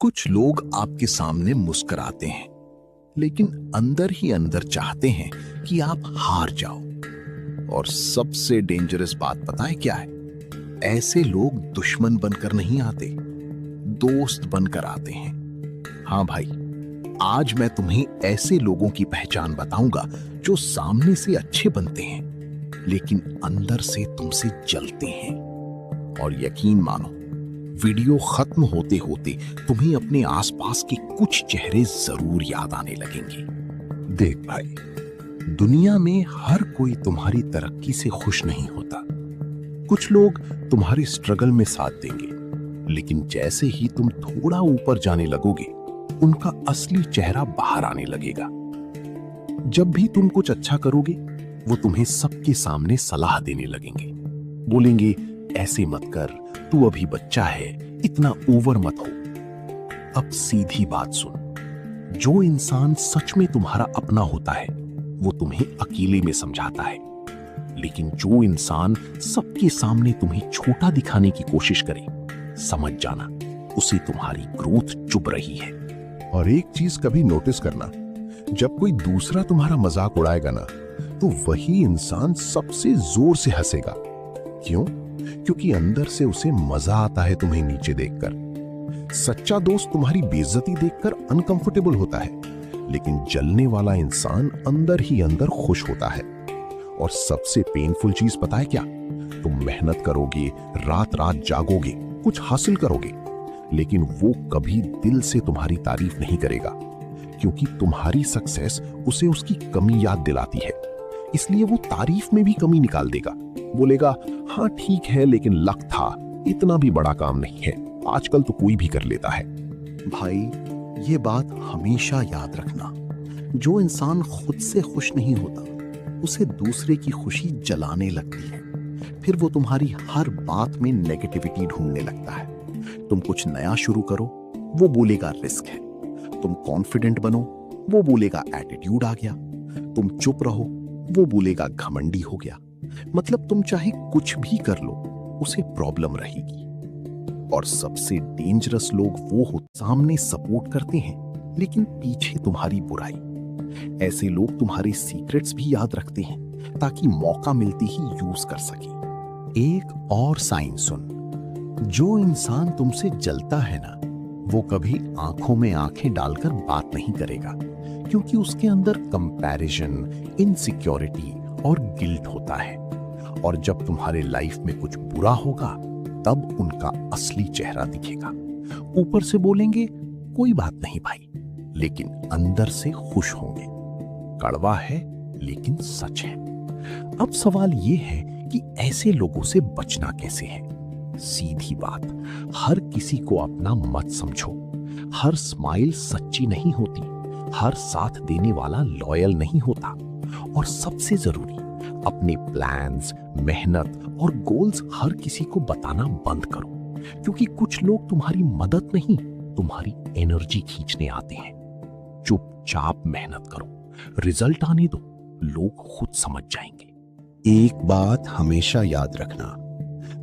कुछ लोग आपके सामने मुस्कुराते हैं, लेकिन अंदर ही अंदर चाहते हैं कि आप हार जाओ। और सबसे डेंजरस बात पता है क्या है? ऐसे लोग दुश्मन बनकर नहीं आते, दोस्त बनकर आते हैं। हाँ भाई, आज मैं तुम्हें ऐसे लोगों की पहचान बताऊंगा जो सामने से अच्छे बनते हैं, लेकिन अंदर से तुमसे जलते हैं। और यकीन मानो, वीडियो खत्म होते होते तुम्हें अपने आसपास के कुछ चेहरे जरूर याद आने लगेंगे। देख भाई, दुनिया में हर कोई तुम्हारी तरक्की से खुश नहीं होता। कुछ लोग तुम्हारी स्ट्रगल में साथ देंगे, लेकिन जैसे ही तुम थोड़ा ऊपर जाने लगोगे, उनका असली चेहरा बाहर आने लगेगा। जब भी तुम कुछ अच्छा करोगे, वो तुम्हें सबके सामने सलाह देने लगेंगे। बोलेंगे, ऐसे मत कर, तू अभी बच्चा है, इतना ओवर मत हो। अब सीधी बात सुन, जो इंसान सच में तुम्हारा अपना होता है, वो तुम्हें अकेले में समझाता है। लेकिन जो इंसान सबके सामने तुम्हें छोटा दिखाने की कोशिश करे, समझ जाना, उसे तुम्हारी ग्रोथ चुभ रही है। और एक चीज कभी नोटिस करना, जब कोई दूसरा तुम्हारा मजाक उड़ाएगा ना, तो वही इंसान सबसे जोर से हंसेगा। क्यों? क्योंकि अंदर से उसे मजा आता है तुम्हें नीचे देखकर। सच्चा दोस्त तुम्हारी बेइज्जती देखकर अनकंफर्टेबल होता है, लेकिन जलने वाला इंसान अंदर ही अंदर खुश होता है। और सबसे पेनफुल चीज पता है क्या? तुम मेहनत करोगे, रात रात जागोगे, कुछ हासिल करोगे, लेकिन वो कभी दिल से तुम्हारी तारीफ नहीं करेगा, क्योंकि तुम्हारी सक्सेस उसे उसकी कमी याद दिलाती है। इसलिए वो तारीफ में भी कमी निकाल देगा। बोलेगा, हाँ ठीक है, लेकिन लक था, इतना भी बड़ा काम नहीं है, आजकल तो कोई भी कर लेता है। भाई, ये बात हमेशा याद रखना, जो इंसान खुद से खुश नहीं होता, उसे दूसरे की खुशी जलाने लगती है। फिर वो तुम्हारी हर बात में नेगेटिविटी ढूंढने लगता है। तुम कुछ नया शुरू करो, वो बोलेगा रिस्क है। तुम कॉन्फिडेंट बनो, वो बोलेगा एटीट्यूड आ गया। तुम चुप रहो, वो बोलेगा घमंडी हो गया। मतलब तुम चाहे कुछ भी कर लो, उसे प्रॉब्लम रहेगी। और सबसे डेंजरस लोग वो हो, सामने सपोर्ट करते हैं लेकिन पीछे तुम्हारी बुराई। ऐसे लोग तुम्हारे सीक्रेट्स भी याद रखते हैं, ताकि मौका मिलते ही यूज कर सके। एक और साइन सुन, जो इंसान तुमसे जलता है ना, वो कभी आंखों में आंखें डालकर बात नहीं करेगा, क्योंकि उसके अंदर कंपैरिजन, इनसिक्योरिटी और गिल्ट होता है। और जब तुम्हारे लाइफ में कुछ बुरा होगा, तब उनका असली चेहरा दिखेगा। ऊपर से बोलेंगे कोई बात नहीं भाई, लेकिन अंदर से खुश होंगे। कड़वा है लेकिन सच है। अब सवाल यह है कि ऐसे लोगों से बचना कैसे है। सीधी बात, हर किसी को अपना मत समझो। हर स्माइल सच्ची नहीं होती, हर साथ देने वाला लॉयल नहीं होता। और सबसे जरूरी, अपने प्लान्स, मेहनत और गोल्स हर किसी को बताना बंद करो, क्योंकि कुछ लोग तुम्हारी मदद नहीं, तुम्हारी एनर्जी खींचने आते हैं। चुपचाप मेहनत करो, रिजल्ट आने दो, लोग खुद समझ जाएंगे। एक बात हमेशा याद रखना,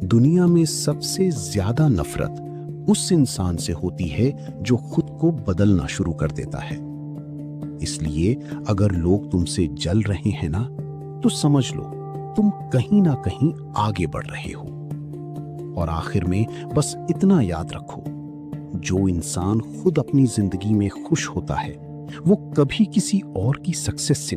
दुनिया में सबसे ज्यादा नफरत उस इंसान से होती है जो खुद को बदलना शुरू कर देता है। इसलिए अगर लोग तुमसे जल रहे हैं ना, तो समझ लो तुम कहीं ना कहीं आगे बढ़ रहे हो। और आखिर में बस इतना याद रखो, जो इंसान खुद अपनी जिंदगी में खुश होता है, वो कभी किसी और की सक्सेस से नहीं